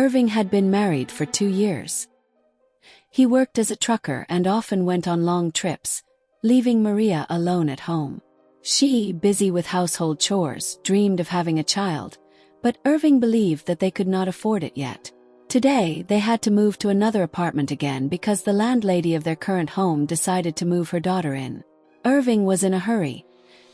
Irving had been married for 2 years. He worked as a trucker and often went on long trips, leaving Maria alone at home. She, busy with household chores, dreamed of having a child, but Irving believed that they could not afford it yet. Today, they had to move to another apartment again because the landlady of their current home decided to move her daughter in. Irving was in a hurry,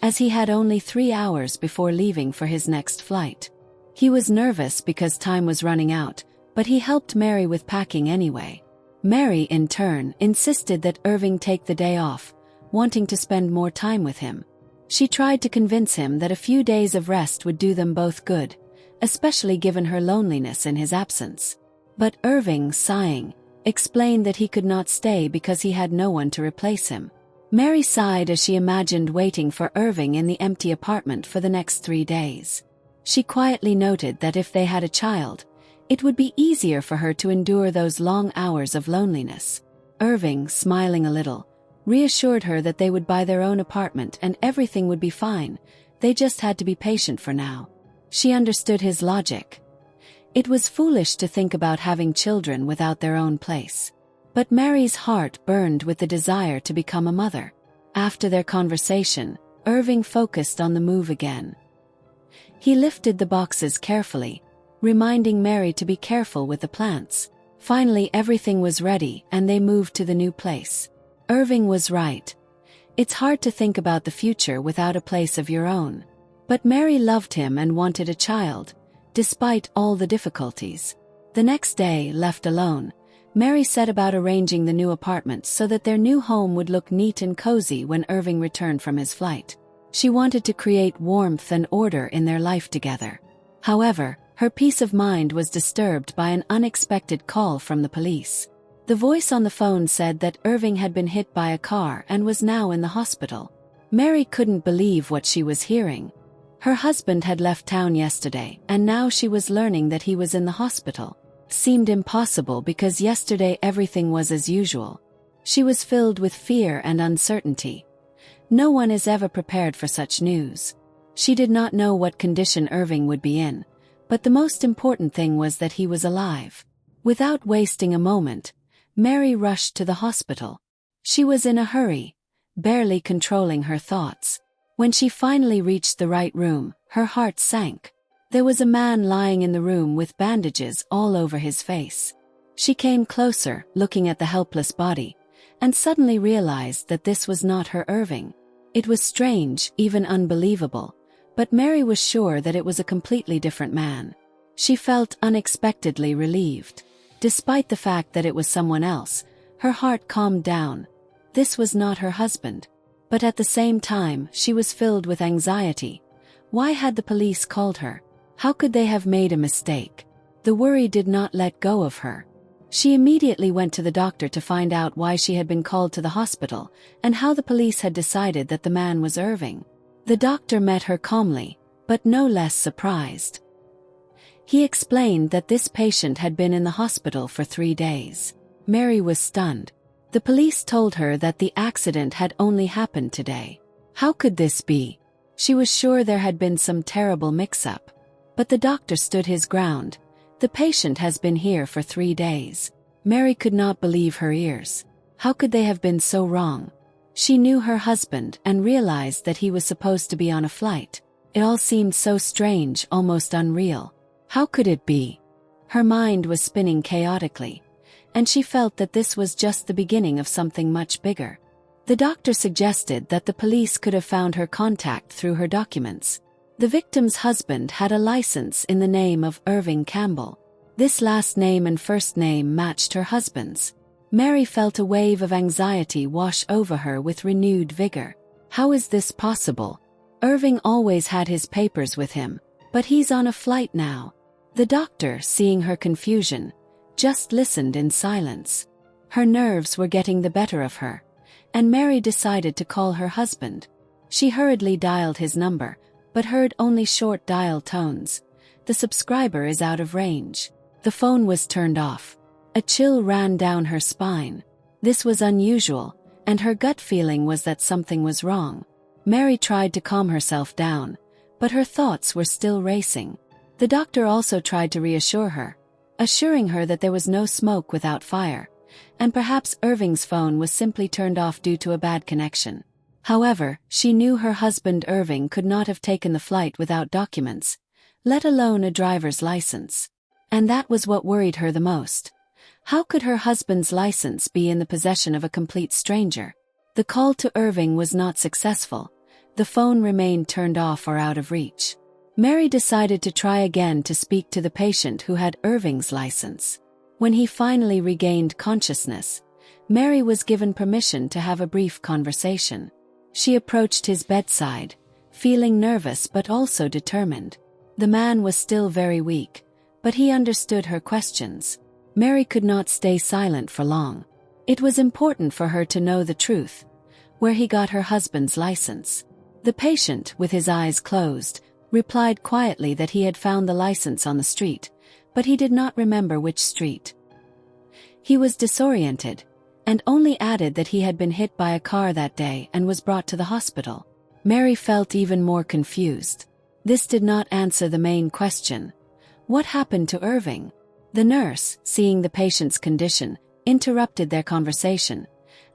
as he had only 3 hours before leaving for his next flight. He was nervous because time was running out, but he helped Mary with packing anyway. Mary, in turn, insisted that Irving take the day off, wanting to spend more time with him. She tried to convince him that a few days of rest would do them both good, especially given her loneliness in his absence. But Irving, sighing, explained that he could not stay because he had no one to replace him. Mary sighed as she imagined waiting for Irving in the empty apartment for the next 3 days. She quietly noted that if they had a child, it would be easier for her to endure those long hours of loneliness. Irving, smiling a little, reassured her that they would buy their own apartment and everything would be fine. They just had to be patient for now. She understood his logic. It was foolish to think about having children without their own place. But Mary's heart burned with the desire to become a mother. After their conversation, Irving focused on the move again. He lifted the boxes carefully, reminding Mary to be careful with the plants. Finally, everything was ready and they moved to the new place. Irving was right. It's hard to think about the future without a place of your own. But Mary loved him and wanted a child, despite all the difficulties. The next day, left alone, Mary set about arranging the new apartment so that their new home would look neat and cozy when Irving returned from his flight. She wanted to create warmth and order in their life together. However, her peace of mind was disturbed by an unexpected call from the police. The voice on the phone said that Irving had been hit by a car and was now in the hospital. Mary couldn't believe what she was hearing. Her husband had left town yesterday, and now she was learning that he was in the hospital. Seemed impossible because yesterday everything was as usual. She was filled with fear and uncertainty. No one is ever prepared for such news. She did not know what condition Irving would be in, but the most important thing was that he was alive. Without wasting a moment, Mary rushed to the hospital. She was in a hurry, barely controlling her thoughts. When she finally reached the right room, her heart sank. There was a man lying in the room with bandages all over his face. She came closer, looking at the helpless body, and suddenly realized that this was not her Irving. It was strange, even unbelievable, but Mary was sure that it was a completely different man. She felt unexpectedly relieved. Despite the fact that it was someone else, her heart calmed down. This was not her husband. But at the same time, she was filled with anxiety. Why had the police called her? How could they have made a mistake? The worry did not let go of her. She immediately went to the doctor to find out why she had been called to the hospital and how the police had decided that the man was Irving. The doctor met her calmly, but no less surprised. He explained that this patient had been in the hospital for 3 days. Mary was stunned. The police told her that the accident had only happened today. How could this be? She was sure there had been some terrible mix-up. But the doctor stood his ground. The patient has been here for 3 days. Mary could not believe her ears. How could they have been so wrong? She knew her husband and realized that he was supposed to be on a flight. It all seemed so strange, almost unreal. How could it be? Her mind was spinning chaotically, and she felt that this was just the beginning of something much bigger. The doctor suggested that the police could have found her contact through her documents. The victim's husband had a license in the name of Irving Campbell. This last name and first name matched her husband's. Mary felt a wave of anxiety wash over her with renewed vigor. How is this possible? Irving always had his papers with him, but he's on a flight now. The doctor, seeing her confusion, just listened in silence. Her nerves were getting the better of her, and Mary decided to call her husband. She hurriedly dialed his number, but heard only short dial tones. The subscriber is out of range. The phone was turned off. A chill ran down her spine. This was unusual, and her gut feeling was that something was wrong. Mary tried to calm herself down, but her thoughts were still racing. The doctor also tried to reassure her. assuring her that there was no smoke without fire, and perhaps Irving's phone was simply turned off due to a bad connection. However, she knew her husband Irving could not have taken the flight without documents, let alone a driver's license. And that was what worried her the most. How could her husband's license be in the possession of a complete stranger? The call to Irving was not successful. The phone remained turned off or out of reach. Mary decided to try again to speak to the patient who had Irving's license. When he finally regained consciousness, Mary was given permission to have a brief conversation. She approached his bedside, feeling nervous but also determined. The man was still very weak, but he understood her questions. Mary could not stay silent for long. It was important for her to know the truth, where he got her husband's license. The patient, with his eyes closed, replied quietly that he had found the license on the street, but he did not remember which street. He was disoriented, and only added that he had been hit by a car that day and was brought to the hospital. Mary felt even more confused. This did not answer the main question. What happened to Irving? The nurse, seeing the patient's condition, interrupted their conversation,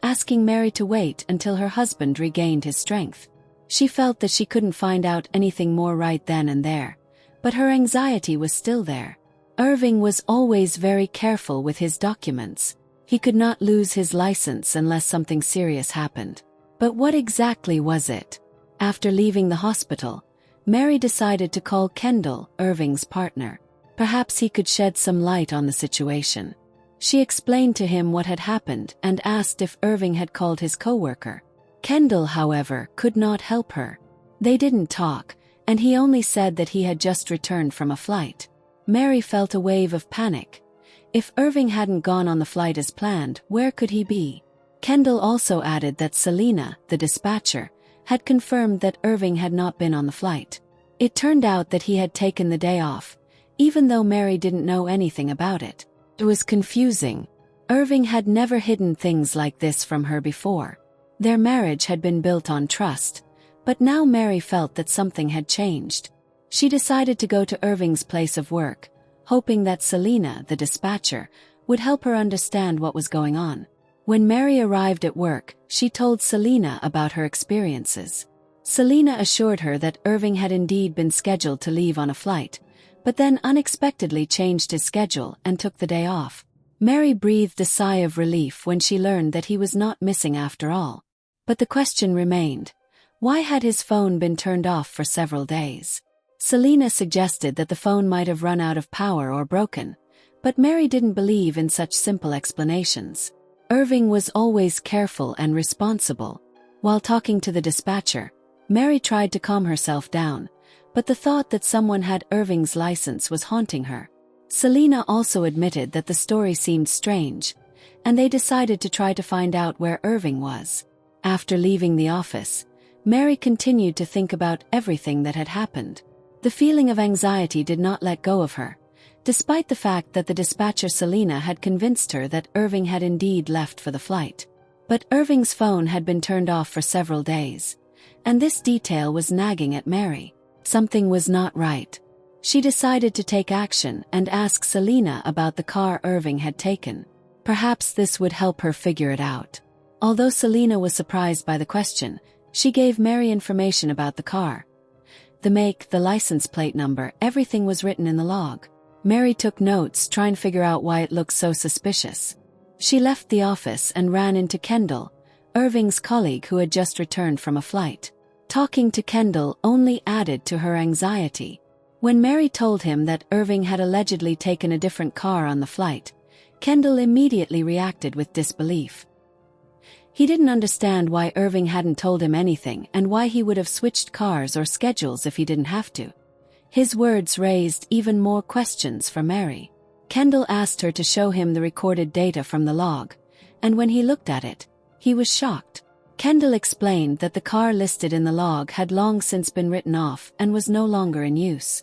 asking Mary to wait until her husband regained his strength. She felt that she couldn't find out anything more right then and there, but her anxiety was still there. Irving was always very careful with his documents. He could not lose his license unless something serious happened. But what exactly was it? After leaving the hospital, Mary decided to call Kendall, Irving's partner. Perhaps he could shed some light on the situation. She explained to him what had happened and asked if Irving had called his coworker. Kendall, however, could not help her. They didn't talk, and he only said that he had just returned from a flight. Mary felt a wave of panic. If Irving hadn't gone on the flight as planned, where could he be? Kendall also added that Selena, the dispatcher, had confirmed that Irving had not been on the flight. It turned out that he had taken the day off, even though Mary didn't know anything about it. It was confusing. Irving had never hidden things like this from her before. Their marriage had been built on trust, but now Mary felt that something had changed. She decided to go to Irving's place of work, hoping that Selena, the dispatcher, would help her understand what was going on. When Mary arrived at work, she told Selena about her experiences. Selena assured her that Irving had indeed been scheduled to leave on a flight, but then unexpectedly changed his schedule and took the day off. Mary breathed a sigh of relief when she learned that he was not missing after all. But the question remained: why had his phone been turned off for several days? Selena suggested that the phone might have run out of power or broken, but Mary didn't believe in such simple explanations. Irving was always careful and responsible. While talking to the dispatcher, Mary tried to calm herself down, but the thought that someone had Irving's license was haunting her. Selena also admitted that the story seemed strange, and they decided to try to find out where Irving was. After leaving the office, Mary continued to think about everything that had happened. The feeling of anxiety did not let go of her, despite the fact that the dispatcher Selena had convinced her that Irving had indeed left for the flight. But Irving's phone had been turned off for several days, and this detail was nagging at Mary. Something was not right. She decided to take action and ask Selena about the car Irving had taken. Perhaps this would help her figure it out. Although Selena was surprised by the question, she gave Mary information about the car. The make, the license plate number, everything was written in the log. Mary took notes, trying to figure out why it looked so suspicious. She left the office and ran into Kendall, Irving's colleague who had just returned from a flight. Talking to Kendall only added to her anxiety. When Mary told him that Irving had allegedly taken a different car on the flight, Kendall immediately reacted with disbelief. He didn't understand why Irving hadn't told him anything and why he would have switched cars or schedules if he didn't have to. His words raised even more questions for Mary. Kendall asked her to show him the recorded data from the log, and when he looked at it, he was shocked. Kendall explained that the car listed in the log had long since been written off and was no longer in use.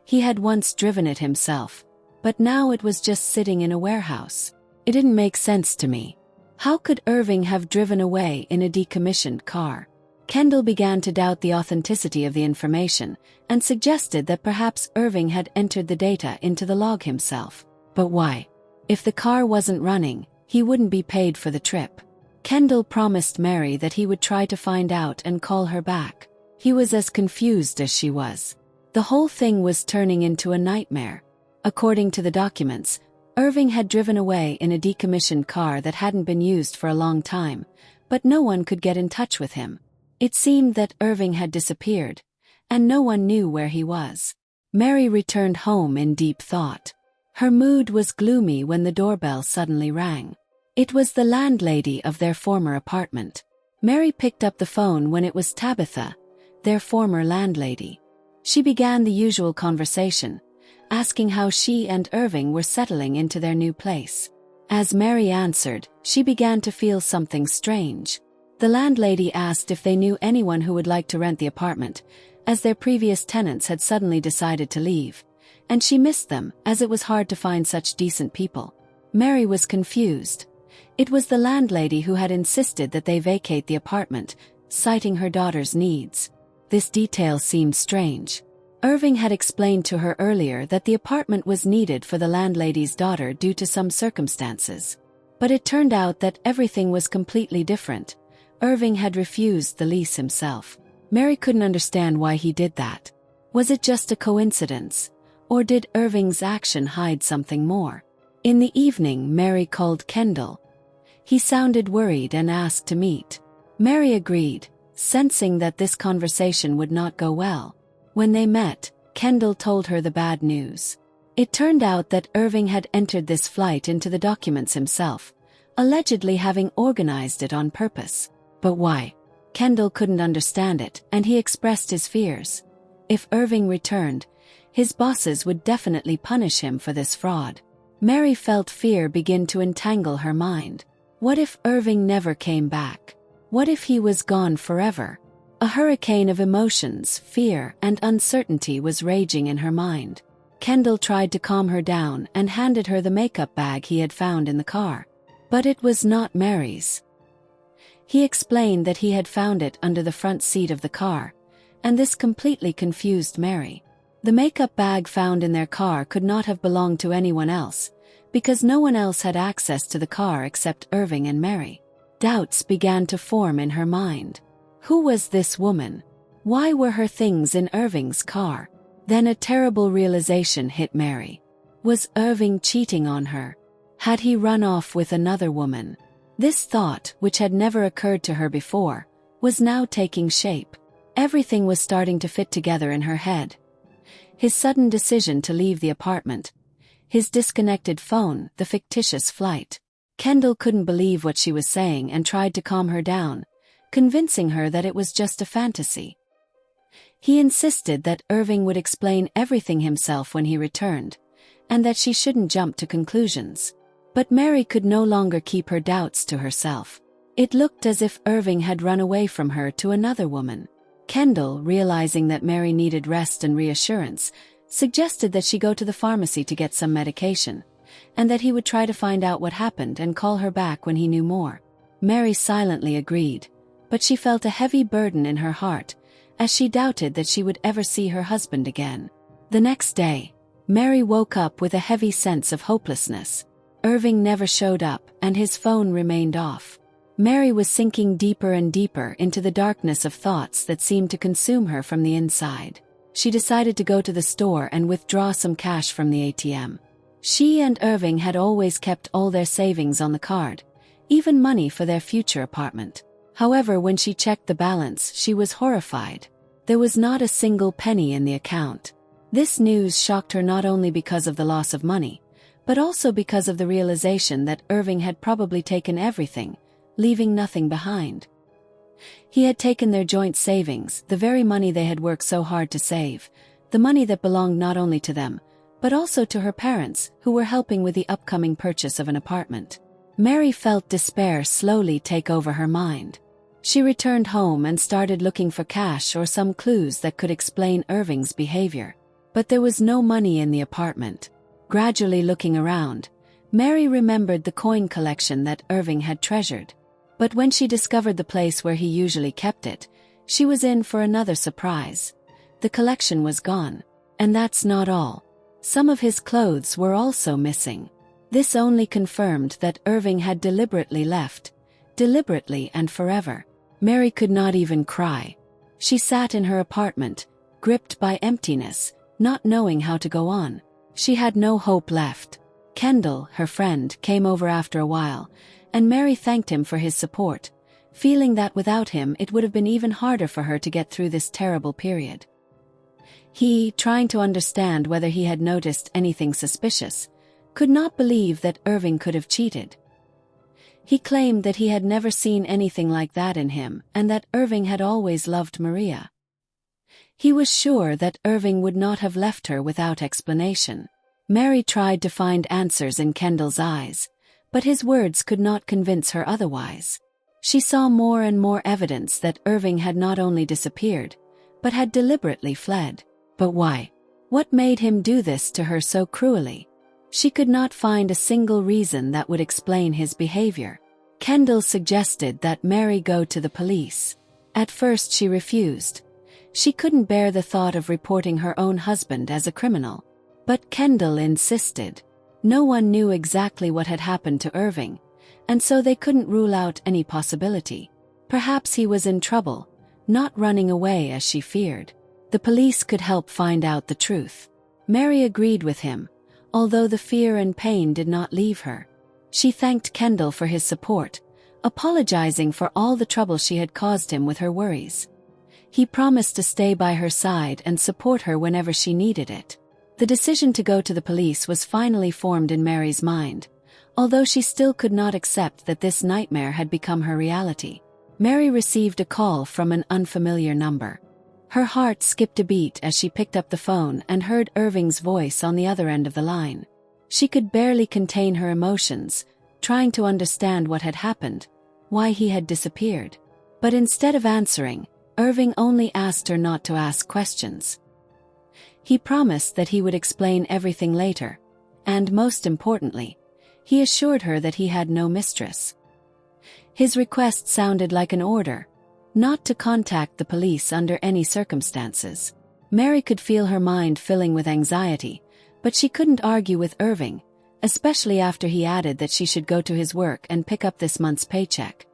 He had once driven it himself, but now it was just sitting in a warehouse. It didn't make sense to me. How could Irving have driven away in a decommissioned car? Kendall began to doubt the authenticity of the information and suggested that perhaps Irving had entered the data into the log himself. But why? If the car wasn't running, he wouldn't be paid for the trip. Kendall promised Mary that he would try to find out and call her back. He was as confused as she was. The whole thing was turning into a nightmare. According to the documents, Irving had driven away in a decommissioned car that hadn't been used for a long time, but no one could get in touch with him. It seemed that Irving had disappeared, and no one knew where he was. Mary returned home in deep thought. Her mood was gloomy when the doorbell suddenly rang. It was the landlady of their former apartment. Mary picked up the phone when it was Tabitha, their former landlady. She began the usual conversation, asking how she and Irving were settling into their new place. As Mary answered, she began to feel something strange. The landlady asked if they knew anyone who would like to rent the apartment, as their previous tenants had suddenly decided to leave, and she missed them as it was hard to find such decent people. Mary was confused. It was the landlady who had insisted that they vacate the apartment, citing her daughter's needs. This detail seemed strange. Irving had explained to her earlier that the apartment was needed for the landlady's daughter due to some circumstances. But it turned out that everything was completely different. Irving had refused the lease himself. Mary couldn't understand why he did that. Was it just a coincidence? Or did Irving's action hide something more? In the evening, Mary called Kendall. He sounded worried and asked to meet. Mary agreed, sensing that this conversation would not go well. When they met, Kendall told her the bad news. It turned out that Irving had entered this flight into the documents himself, allegedly having organized it on purpose. But why? Kendall couldn't understand it, and he expressed his fears. If Irving returned, his bosses would definitely punish him for this fraud. Mary felt fear begin to entangle her mind. What if Irving never came back? What if he was gone forever? A hurricane of emotions, fear, and uncertainty was raging in her mind. Kendall tried to calm her down and handed her the makeup bag he had found in the car. But it was not Mary's. He explained that he had found it under the front seat of the car, and this completely confused Mary. The makeup bag found in their car could not have belonged to anyone else, because no one else had access to the car except Irving and Mary. Doubts began to form in her mind. Who was this woman? Why were her things in Irving's car? Then a terrible realization hit Mary. Was Irving cheating on her? Had he run off with another woman? This thought, which had never occurred to her before, was now taking shape. Everything was starting to fit together in her head. His sudden decision to leave the apartment, his disconnected phone, the fictitious flight. Kendall couldn't believe what she was saying and tried to calm her down, convincing her that it was just a fantasy. He insisted that Irving would explain everything himself when he returned, and that she shouldn't jump to conclusions. But Mary could no longer keep her doubts to herself. It looked as if Irving had run away from her to another woman. Kendall, realizing that Mary needed rest and reassurance, suggested that she go to the pharmacy to get some medication, and that he would try to find out what happened and call her back when he knew more. Mary silently agreed, but she felt a heavy burden in her heart, as she doubted that she would ever see her husband again. The next day, Mary woke up with a heavy sense of hopelessness. Irving never showed up, and his phone remained off. Mary was sinking deeper and deeper into the darkness of thoughts that seemed to consume her from the inside. She decided to go to the store and withdraw some cash from the ATM. She and Irving had always kept all their savings on the card, even money for their future apartment. However, when she checked the balance, she was horrified. There was not a single penny in the account. This news shocked her not only because of the loss of money, but also because of the realization that Irving had probably taken everything, leaving nothing behind. He had taken their joint savings, the very money they had worked so hard to save, the money that belonged not only to them, but also to her parents, who were helping with the upcoming purchase of an apartment. Mary felt despair slowly take over her mind. She returned home and started looking for cash or some clues that could explain Irving's behavior. But there was no money in the apartment. Gradually looking around, Mary remembered the coin collection that Irving had treasured. But when she discovered the place where he usually kept it, She was in for another surprise. The collection was gone. And that's not all. Some of his clothes were also missing. This only confirmed that Irving had deliberately left. Deliberately and forever. Mary could not even cry. She sat in her apartment, gripped by emptiness, not knowing how to go on. She had no hope left. Kendall, her friend, came over after a while, and Mary thanked him for his support, feeling that without him it would have been even harder for her to get through this terrible period. He, trying to understand whether he had noticed anything suspicious, could not believe that Irving could have cheated. He claimed that he had never seen anything like that in him and that Irving had always loved Maria. He was sure that Irving would not have left her without explanation. Mary tried to find answers in Kendall's eyes, but his words could not convince her otherwise. She saw more and more evidence that Irving had not only disappeared, but had deliberately fled. But why? What made him do this to her so cruelly? She could not find a single reason that would explain his behavior. Kendall suggested that Mary go to the police. At first she refused. She couldn't bear the thought of reporting her own husband as a criminal. But Kendall insisted. No one knew exactly what had happened to Irving, and so they couldn't rule out any possibility. Perhaps he was in trouble, not running away as she feared. The police could help find out the truth. Mary agreed with him, although the fear and pain did not leave her. She thanked Kendall for his support, apologizing for all the trouble she had caused him with her worries. He promised to stay by her side and support her whenever she needed it. The decision to go to the police was finally formed in Mary's mind, although she still could not accept that this nightmare had become her reality. Mary received a call from an unfamiliar number. Her heart skipped a beat as she picked up the phone and heard Irving's voice on the other end of the line. She could barely contain her emotions, trying to understand what had happened, why he had disappeared. But instead of answering, Irving only asked her not to ask questions. He promised that he would explain everything later, and most importantly, he assured her that he had no mistress. His request sounded like an order, not to contact the police under any circumstances. Mary could feel her mind filling with anxiety, but she couldn't argue with Irving, especially after he added that she should go to his work and pick up this month's paycheck.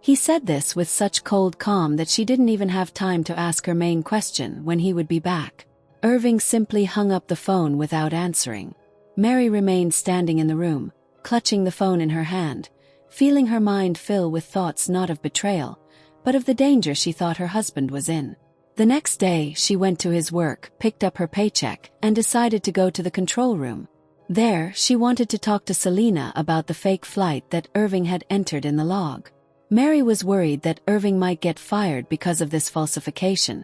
He said this with such cold calm that she didn't even have time to ask her main question when he would be back. Irving simply hung up the phone without answering. Mary remained standing in the room, clutching the phone in her hand, feeling her mind fill with thoughts not of betrayal, but of the danger she thought her husband was in. The next day, she went to his work, picked up her paycheck, and decided to go to the control room. There, she wanted to talk to Selena about the fake flight that Irving had entered in the log. Mary was worried that Irving might get fired because of this falsification,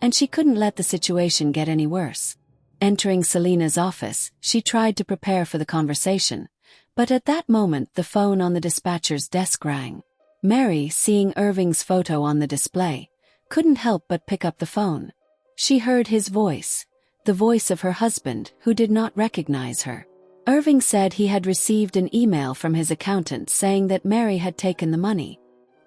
and she couldn't let the situation get any worse. Entering Selena's office, she tried to prepare for the conversation, but at that moment the phone on the dispatcher's desk rang. Mary, seeing Irving's photo on the display, couldn't help but pick up the phone. She heard his voice, the voice of her husband, who did not recognize her. Irving said he had received an email from his accountant saying that Mary had taken the money.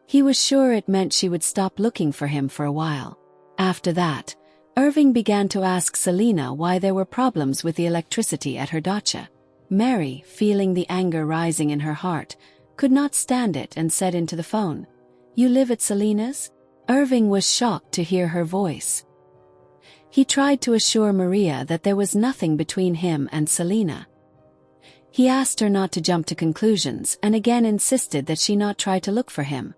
He was sure it meant she would stop looking for him for a while. After that, Irving began to ask Selena why there were problems with the electricity at her dacha. Mary, feeling the anger rising in her heart, could not stand it and said into the phone, "You live at Selena's?" Irving was shocked to hear her voice. He tried to assure Maria that there was nothing between him and Selena. He asked her not to jump to conclusions and again insisted that she not try to look for him,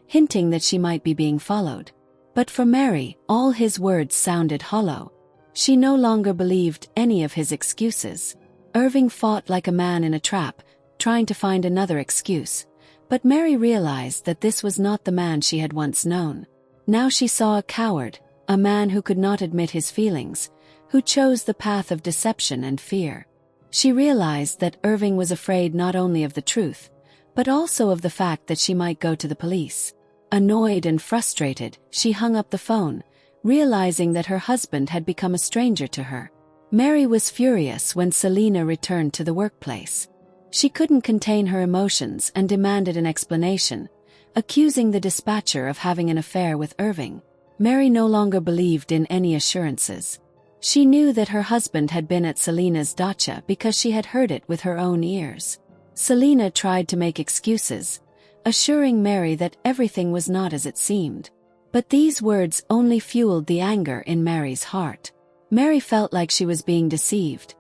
hinting that she might be being followed. But for Mary, all his words sounded hollow. She no longer believed any of his excuses. Irving fought like a man in a trap, trying to find another excuse, but Mary realized that this was not the man she had once known. Now she saw a coward, a man who could not admit his feelings, who chose the path of deception and fear. She realized that Irving was afraid not only of the truth, but also of the fact that she might go to the police. Annoyed and frustrated, she hung up the phone, realizing that her husband had become a stranger to her. Mary was furious when Selena returned to the workplace. She couldn't contain her emotions and demanded an explanation, accusing the dispatcher of having an affair with Irving. Mary no longer believed in any assurances. She knew that her husband had been at Selina's dacha because she had heard it with her own ears. Selina tried to make excuses, assuring Mary that everything was not as it seemed. But these words only fueled the anger in Mary's heart. Mary felt like she was being deceived,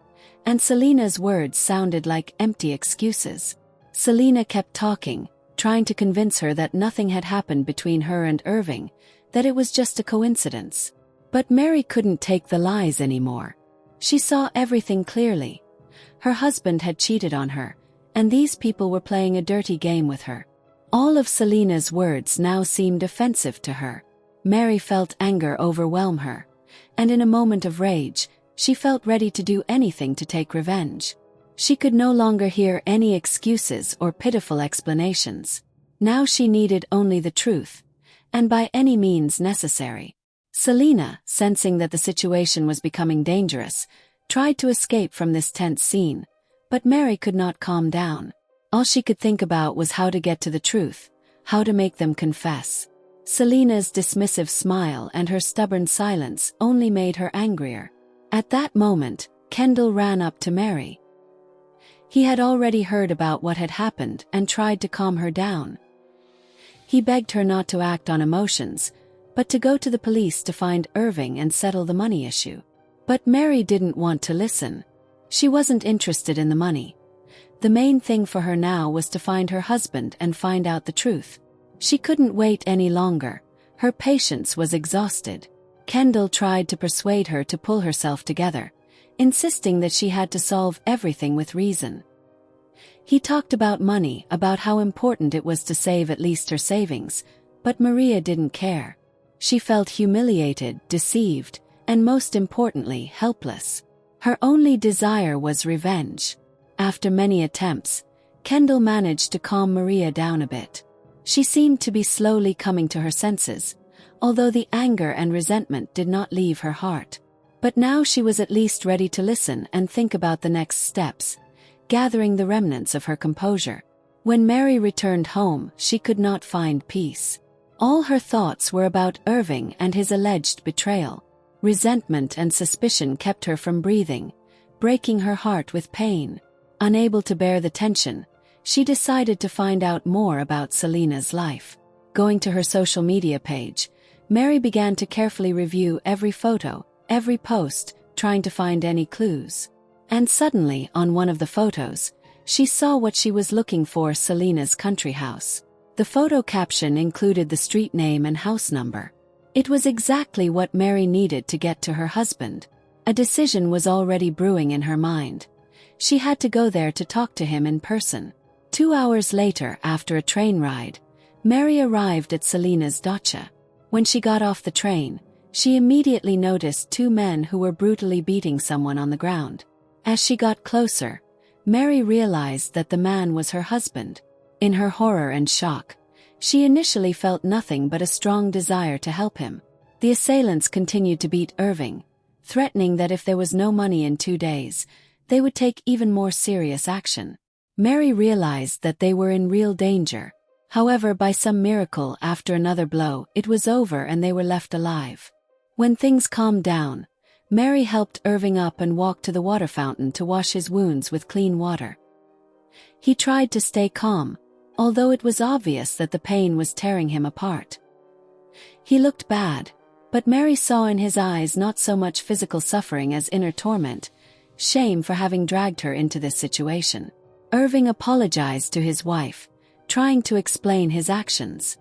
and Selina's words sounded like empty excuses. Selina kept talking, trying to convince her that nothing had happened between her and Irving, that it was just a coincidence. But Mary couldn't take the lies anymore. She saw everything clearly. Her husband had cheated on her, and these people were playing a dirty game with her. All of Selina's words now seemed offensive to her. Mary felt anger overwhelm her, and in a moment of rage, she felt ready to do anything to take revenge. She could no longer hear any excuses or pitiful explanations. Now she needed only the truth, and by any means necessary. Selina, sensing that the situation was becoming dangerous, tried to escape from this tense scene, but Mary could not calm down. All she could think about was how to get to the truth, how to make them confess. Selina's dismissive smile and her stubborn silence only made her angrier. At that moment, Kendall ran up to Mary. He had already heard about what had happened and tried to calm her down. He begged her not to act on emotions, but to go to the police to find Irving and settle the money issue. But Mary didn't want to listen. She wasn't interested in the money. The main thing for her now was to find her husband and find out the truth. She couldn't wait any longer. Her patience was exhausted. Kendall tried to persuade her to pull herself together, insisting that she had to solve everything with reason. He talked about money, about how important it was to save at least her savings, but Maria didn't care. She felt humiliated, deceived, and most importantly, helpless. Her only desire was revenge. After many attempts, Kendall managed to calm Maria down a bit. She seemed to be slowly coming to her senses, although the anger and resentment did not leave her heart. But now she was at least ready to listen and think about the next steps, gathering the remnants of her composure. When Mary returned home, she could not find peace. All her thoughts were about Irving and his alleged betrayal. Resentment and suspicion kept her from breathing, breaking her heart with pain. Unable to bear the tension, she decided to find out more about Selina's life. Going to her social media page, Mary began to carefully review every photo, every post, trying to find any clues. And suddenly, on one of the photos, she saw what she was looking for: Selina's country house. The photo caption included the street name and house number. It was exactly what Mary needed to get to her husband. A decision was already brewing in her mind. She had to go there to talk to him in person. 2 hours later, after a train ride, Mary arrived at Selina's dacha. When she got off the train, she immediately noticed 2 men who were brutally beating someone on the ground. As she got closer, Mary realized that the man was her husband. In her horror and shock, she initially felt nothing but a strong desire to help him. The assailants continued to beat Irving, threatening that if there was no money in 2 days, they would take even more serious action. Mary realized that they were in real danger. However, by some miracle, after another blow, it was over and they were left alive. When things calmed down, Mary helped Irving up and walked to the water fountain to wash his wounds with clean water. He tried to stay calm, although it was obvious that the pain was tearing him apart. He looked bad, but Mary saw in his eyes not so much physical suffering as inner torment, shame for having dragged her into this situation. Irving apologized to his wife, trying to explain his actions.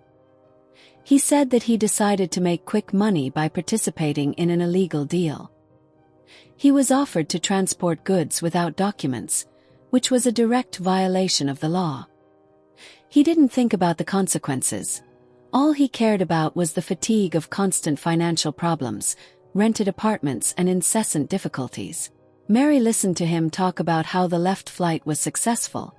He said that he decided to make quick money by participating in an illegal deal. He was offered to transport goods without documents, which was a direct violation of the law. He didn't think about the consequences. All he cared about was the fatigue of constant financial problems, rented apartments, and incessant difficulties. Mary listened to him talk about how the left flight was successful.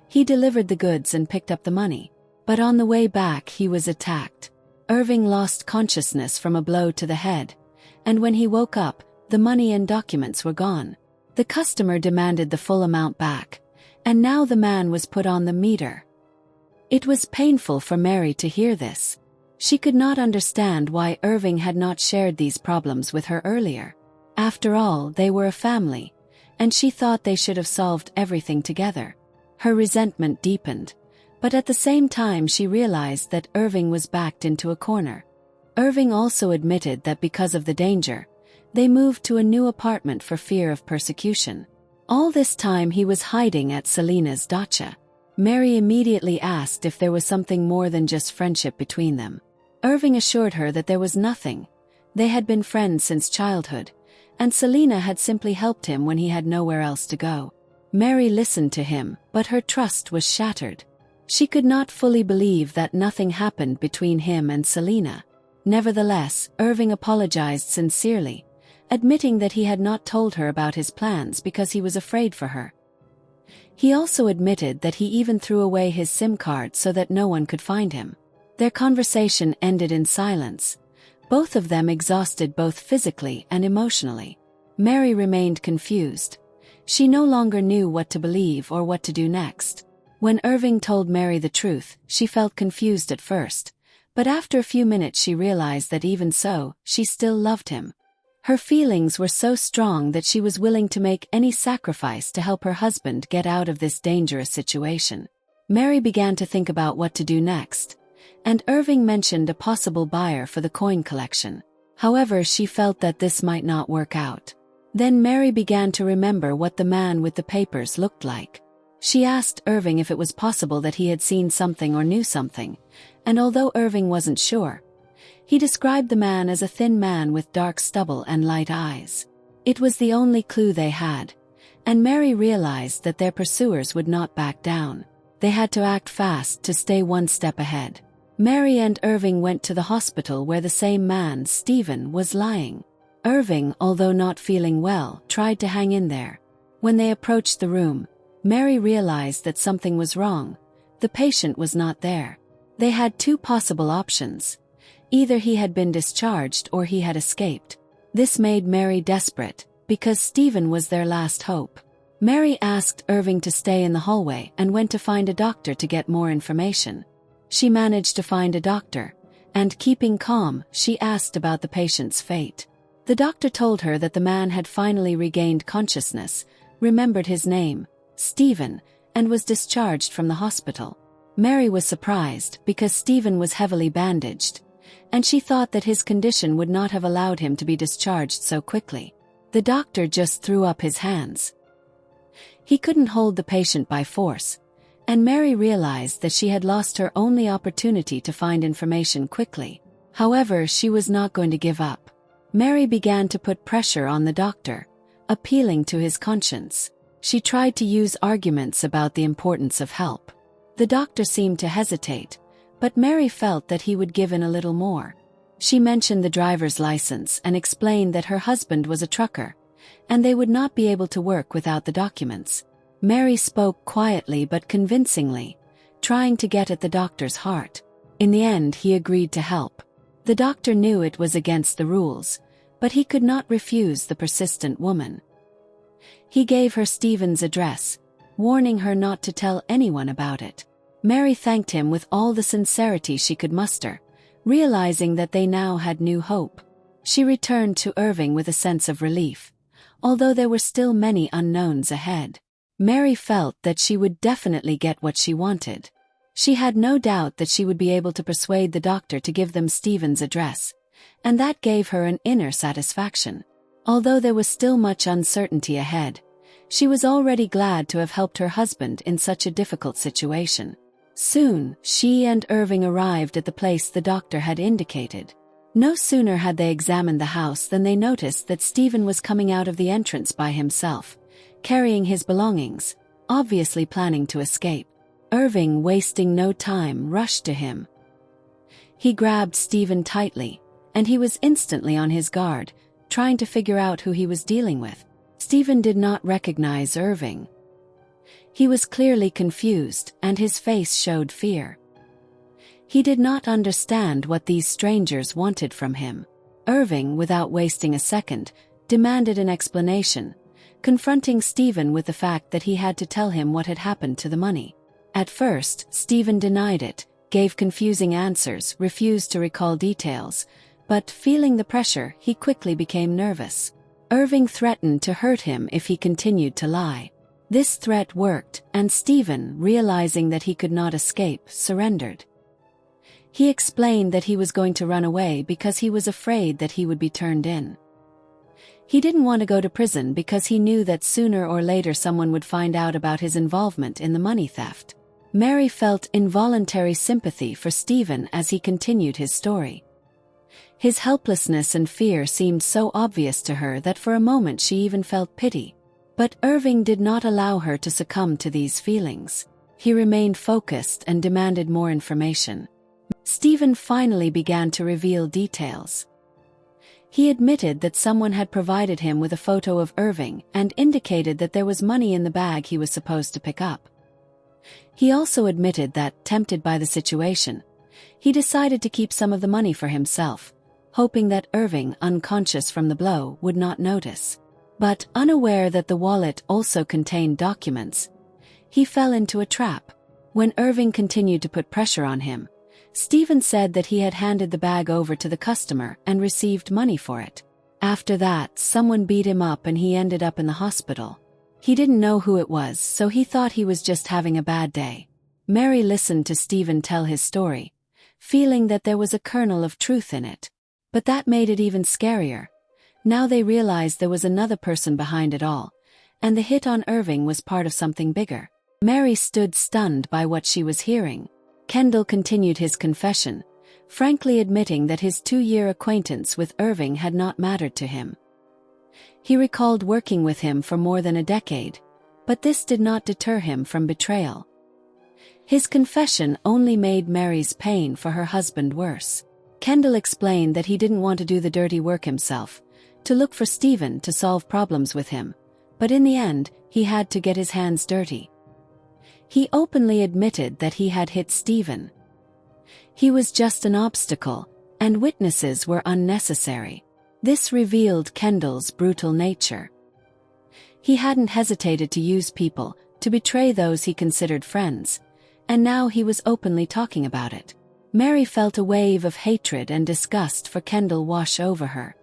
He delivered the goods and picked up the money. But on the way back he was attacked. Irving lost consciousness from a blow to the head, and when he woke up, the money and documents were gone. The customer demanded the full amount back, and now the man was put on the meter. It was painful for Mary to hear this. She could not understand why Irving had not shared these problems with her earlier. After all, they were a family, and she thought they should have solved everything together. Her resentment deepened, but at the same time she realized that Irving was backed into a corner. Irving also admitted that because of the danger, they moved to a new apartment for fear of persecution. All this time he was hiding at Selina's dacha. Mary immediately asked if there was something more than just friendship between them. Irving assured her that there was nothing. They had been friends since childhood, and Selina had simply helped him when he had nowhere else to go. Mary listened to him, but her trust was shattered. She could not fully believe that nothing happened between him and Selina. Nevertheless, Irving apologized sincerely, admitting that he had not told her about his plans because he was afraid for her. He also admitted that he even threw away his SIM card so that no one could find him. Their conversation ended in silence, both of them exhausted both physically and emotionally. Mary remained confused. She no longer knew what to believe or what to do next. When Irving told Mary the truth, she felt confused at first, but after a few minutes she realized that even so, she still loved him. Her feelings were so strong that she was willing to make any sacrifice to help her husband get out of this dangerous situation. Mary began to think about what to do next, and Irving mentioned a possible buyer for the coin collection. However, she felt that this might not work out. Then Mary began to remember what the man with the papers looked like. She asked Irving if it was possible that he had seen something or knew something, and although Irving wasn't sure, he described the man as a thin man with dark stubble and light eyes. It was the only clue they had, and Mary realized that their pursuers would not back down. They had to act fast to stay one step ahead. Mary and Irving went to the hospital where the same man, Stephen, was lying. Irving, although not feeling well, tried to hang in there. When they approached the room, Mary realized that something was wrong. The patient was not there. They had two possible options. Either he had been discharged or he had escaped. This made Mary desperate, because Stephen was their last hope. Mary asked Irving to stay in the hallway and went to find a doctor to get more information. She managed to find a doctor, and keeping calm, she asked about the patient's fate. The doctor told her that the man had finally regained consciousness, remembered his name, Stephen, and was discharged from the hospital. Mary was surprised because Stephen was heavily bandaged, and she thought that his condition would not have allowed him to be discharged so quickly. The doctor just threw up his hands. He couldn't hold the patient by force, and Mary realized that she had lost her only opportunity to find information quickly. However, she was not going to give up. Mary began to put pressure on the doctor, appealing to his conscience. She tried to use arguments about the importance of help. The doctor seemed to hesitate, but Mary felt that he would give in a little more. She mentioned the driver's license and explained that her husband was a trucker, and they would not be able to work without the documents. Mary spoke quietly but convincingly, trying to get at the doctor's heart. In the end, he agreed to help. The doctor knew it was against the rules, but he could not refuse the persistent woman. He gave her Stephen's address, warning her not to tell anyone about it. Mary thanked him with all the sincerity she could muster, realizing that they now had new hope. She returned to Irving with a sense of relief, although there were still many unknowns ahead. Mary felt that she would definitely get what she wanted. She had no doubt that she would be able to persuade the doctor to give them Stephen's address, and that gave her an inner satisfaction. Although there was still much uncertainty ahead, she was already glad to have helped her husband in such a difficult situation. Soon, she and Irving arrived at the place the doctor had indicated. No sooner had they examined the house than they noticed that Stephen was coming out of the entrance by himself, carrying his belongings, obviously planning to escape. Irving, wasting no time, rushed to him. He grabbed Stephen tightly, and he was instantly on his guard, trying to figure out who he was dealing with. Stephen did not recognize Irving. He was clearly confused, and his face showed fear. He did not understand what these strangers wanted from him. Irving, without wasting a second, demanded an explanation, confronting Stephen with the fact that he had to tell him what had happened to the money. At first, Stephen denied it, gave confusing answers, refused to recall details, but feeling the pressure, he quickly became nervous. Irving threatened to hurt him if he continued to lie. This threat worked, and Stephen, realizing that he could not escape, surrendered. He explained that he was going to run away because he was afraid that he would be turned in. He didn't want to go to prison because he knew that sooner or later someone would find out about his involvement in the money theft. Mary felt involuntary sympathy for Stephen as he continued his story. His helplessness and fear seemed so obvious to her that for a moment she even felt pity. But Irving did not allow her to succumb to these feelings. He remained focused and demanded more information. Stephen finally began to reveal details. He admitted that someone had provided him with a photo of Irving and indicated that there was money in the bag he was supposed to pick up. He also admitted that, tempted by the situation, he decided to keep some of the money for himself, hoping that Irving, unconscious from the blow, would not notice. But, unaware that the wallet also contained documents, he fell into a trap. When Irving continued to put pressure on him, Stephen said that he had handed the bag over to the customer and received money for it. After that, someone beat him up and he ended up in the hospital. He didn't know who it was, so he thought he was just having a bad day. Mary listened to Stephen tell his story, feeling that there was a kernel of truth in it. But that made it even scarier. Now they realized there was another person behind it all, and the hit on Irving was part of something bigger. Mary stood stunned by what she was hearing. Kendall continued his confession, frankly admitting that his 2-year acquaintance with Irving had not mattered to him. He recalled working with him for more than a decade, but this did not deter him from betrayal. His confession only made Mary's pain for her husband worse. Kendall explained that he didn't want to do the dirty work himself, to look for Stephen to solve problems with him, but in the end, he had to get his hands dirty. He openly admitted that he had hit Stephen. He was just an obstacle, and witnesses were unnecessary. This revealed Kendall's brutal nature. He hadn't hesitated to use people, to betray those he considered friends, and now he was openly talking about it. Mary felt a wave of hatred and disgust for Kendall wash over her.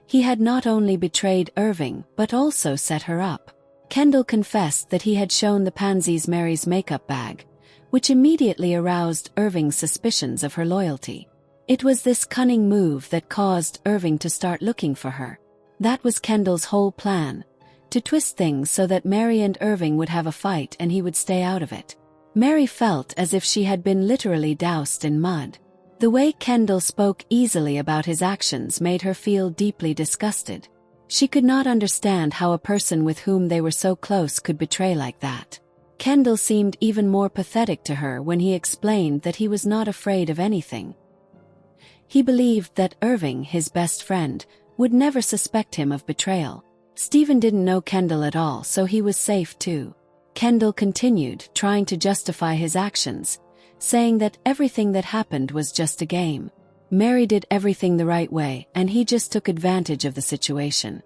He had not only betrayed Irving but also set her up. Kendall confessed that he had shown the pansies Mary's makeup bag, which immediately aroused Irving's suspicions of her loyalty. It was this cunning move that caused Irving to start looking for her. That was Kendall's whole plan, to twist things so that Mary and Irving would have a fight and he would stay out of it. Mary felt as if she had been literally doused in mud. The way Kendall spoke easily about his actions made her feel deeply disgusted. She could not understand how a person with whom they were so close could betray like that. Kendall seemed even more pathetic to her when he explained that he was not afraid of anything. He believed that Irving, his best friend, would never suspect him of betrayal. Stephen didn't know Kendall at all, so he was safe too. Kendall continued, trying to justify his actions, saying that everything that happened was just a game. Mary did everything the right way, and he just took advantage of the situation.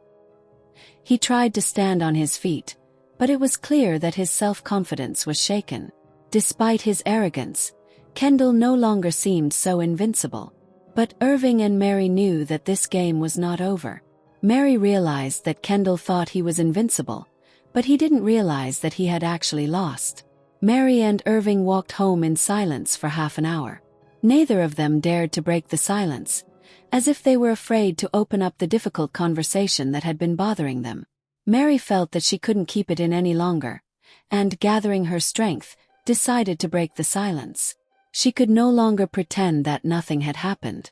He tried to stand on his feet, but it was clear that his self-confidence was shaken. Despite his arrogance, Kendall no longer seemed so invincible. But Irving and Mary knew that this game was not over. Mary realized that Kendall thought he was invincible, but he didn't realize that he had actually lost. Mary and Irving walked home in silence for half an hour. Neither of them dared to break the silence, as if they were afraid to open up the difficult conversation that had been bothering them. Mary felt that she couldn't keep it in any longer, and gathering her strength, decided to break the silence. She could no longer pretend that nothing had happened.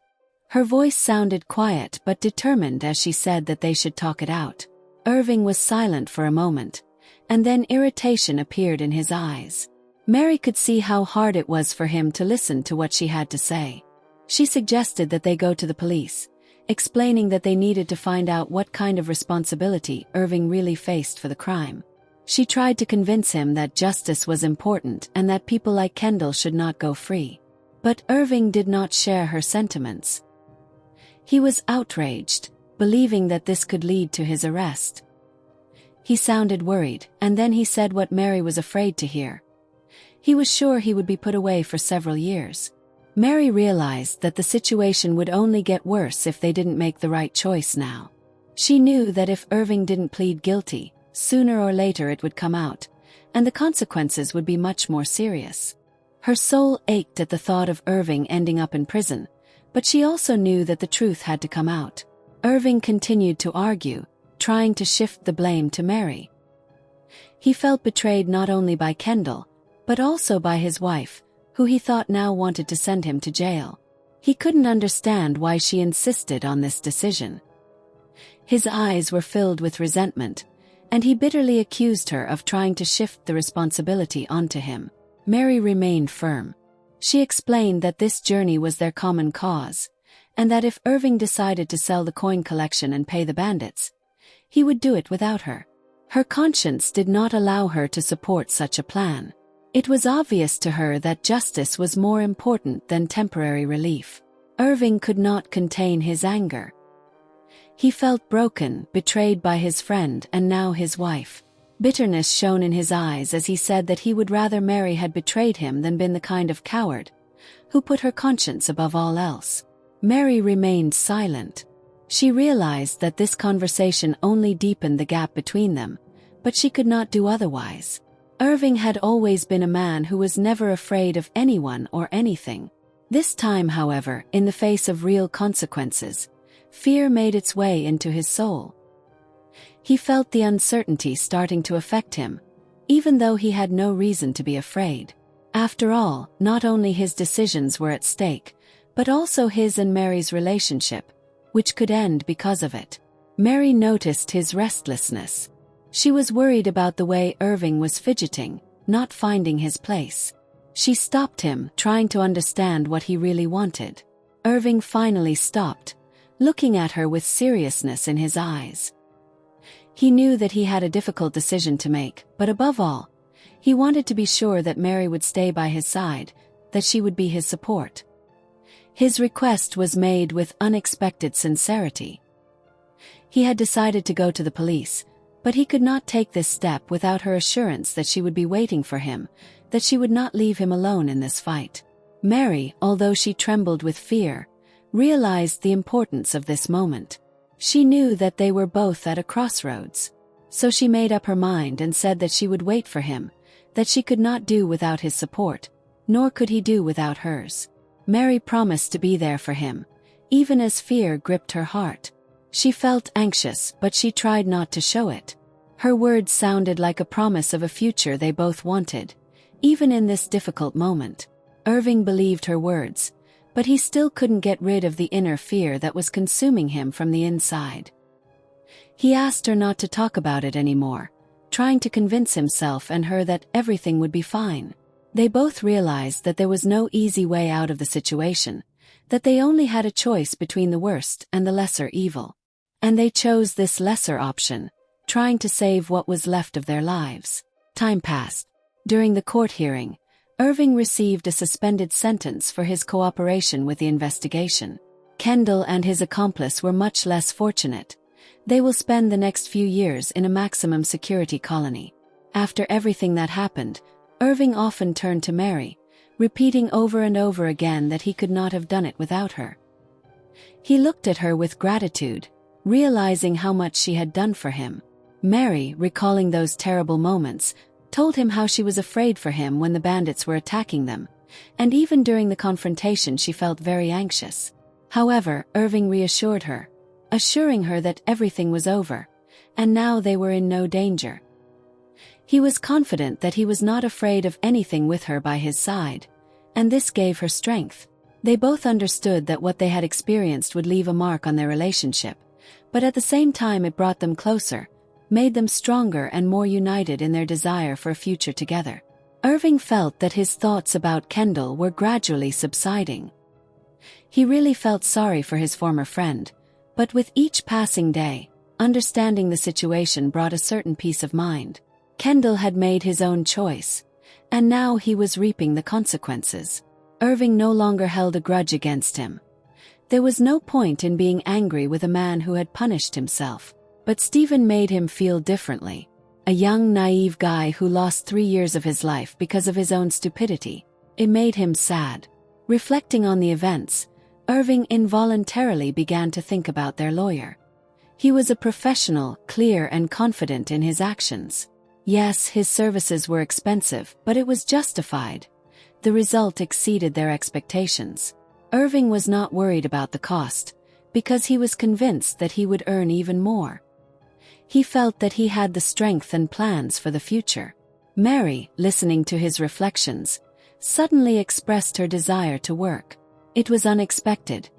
Her voice sounded quiet but determined as she said that they should talk it out. Irving was silent for a moment, and then irritation appeared in his eyes. Mary could see how hard it was for him to listen to what she had to say. She suggested that they go to the police, explaining that they needed to find out what kind of responsibility Irving really faced for the crime. She tried to convince him that justice was important and that people like Kendall should not go free. But Irving did not share her sentiments. He was outraged, believing that this could lead to his arrest. He sounded worried, and then he said what Mary was afraid to hear. He was sure he would be put away for several years. Mary realized that the situation would only get worse if they didn't make the right choice now. She knew that if Irving didn't plead guilty, sooner or later it would come out, and the consequences would be much more serious. Her soul ached at the thought of Irving ending up in prison, but she also knew that the truth had to come out. Irving continued to argue, trying to shift the blame to Mary. He felt betrayed not only by Kendall, but also by his wife, who he thought now wanted to send him to jail. He couldn't understand why she insisted on this decision. His eyes were filled with resentment, and he bitterly accused her of trying to shift the responsibility onto him. Mary remained firm. She explained that this journey was their common cause, and that if Irving decided to sell the coin collection and pay the bandits, he would do it without her. Her conscience did not allow her to support such a plan. It was obvious to her that justice was more important than temporary relief. Irving could not contain his anger. He felt broken, betrayed by his friend and now his wife. Bitterness shone in his eyes as he said that he would rather Mary had betrayed him than been the kind of coward who put her conscience above all else. Mary remained silent. She realized that this conversation only deepened the gap between them, but she could not do otherwise. Irving had always been a man who was never afraid of anyone or anything. This time, however, in the face of real consequences, fear made its way into his soul. He felt the uncertainty starting to affect him, even though he had no reason to be afraid. After all, not only his decisions were at stake, but also his and Mary's relationship, which could end because of it. Mary noticed his restlessness. She was worried about the way Irving was fidgeting, not finding his place. She stopped him, trying to understand what he really wanted. Irving finally stopped, looking at her with seriousness in his eyes. He knew that he had a difficult decision to make, but above all, he wanted to be sure that Mary would stay by his side, that she would be his support. His request was made with unexpected sincerity. He had decided to go to the police, but he could not take this step without her assurance that she would be waiting for him, that she would not leave him alone in this fight. Mary, although she trembled with fear, realized the importance of this moment. She knew that they were both at a crossroads. So she made up her mind and said that she would wait for him, that she could not do without his support, nor could he do without hers. Mary promised to be there for him, even as fear gripped her heart. She felt anxious, but she tried not to show it. Her words sounded like a promise of a future they both wanted, even in this difficult moment. Irving believed her words, but he still couldn't get rid of the inner fear that was consuming him from the inside. He asked her not to talk about it anymore, trying to convince himself and her that everything would be fine. They both realized that there was no easy way out of the situation, that they only had a choice between the worst and the lesser evil. And they chose this lesser option, trying to save what was left of their lives. Time passed. During the court hearing, Irving received a suspended sentence for his cooperation with the investigation. Kendall and his accomplice were much less fortunate. They will spend the next few years in a maximum security colony. After everything that happened, Irving often turned to Mary, repeating over and over again that he could not have done it without her. He looked at her with gratitude, realizing how much she had done for him. Mary, recalling those terrible moments, told him how she was afraid for him when the bandits were attacking them, and even during the confrontation she felt very anxious. However, Irving reassured her, assuring her that everything was over, and now they were in no danger. He was confident that he was not afraid of anything with her by his side, and this gave her strength. They both understood that what they had experienced would leave a mark on their relationship, but at the same time it brought them closer, made them stronger and more united in their desire for a future together. Irving felt that his thoughts about Kendall were gradually subsiding. He really felt sorry for his former friend, but with each passing day, understanding the situation brought a certain peace of mind. Kendall had made his own choice, and now he was reaping the consequences. Irving no longer held a grudge against him. There was no point in being angry with a man who had punished himself. But Stephen made him feel differently. a young naive guy who lost 3 years of his life because of his own stupidity. It made him sad. Reflecting on the events, Irving involuntarily began to think about their lawyer. He was a professional, clear and confident in his actions. Yes, his services were expensive, but it was justified. The result exceeded their expectations. Irving was not worried about the cost, because he was convinced that he would earn even more. He felt that he had the strength and plans for the future. Mary, listening to his reflections, suddenly expressed her desire to work. It was unexpected,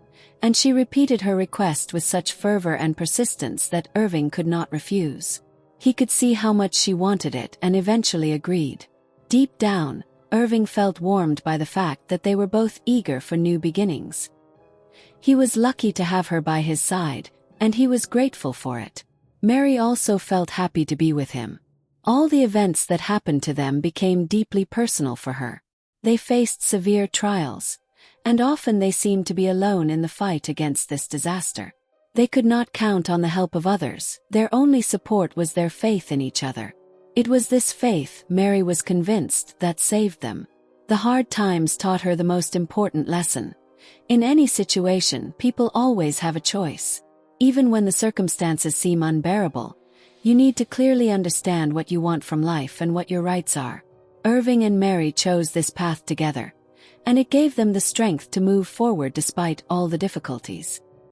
and she repeated her request with such fervor and persistence that Irving could not refuse. He could see how much she wanted it and eventually agreed. Deep down, Irving felt warmed by the fact that they were both eager for new beginnings. He was lucky to have her by his side, and he was grateful for it. Mary also felt happy to be with him. All the events that happened to them became deeply personal for her. They faced severe trials, and often they seemed to be alone in the fight against this disaster. They could not count on the help of others. Their only support was their faith in each other. It was this faith, Mary was convinced, that saved them. The hard times taught her the most important lesson. In any situation, people always have a choice. Even when the circumstances seem unbearable, you need to clearly understand what you want from life and what your rights are. Irving and Mary chose this path together, and it gave them the strength to move forward despite all the difficulties.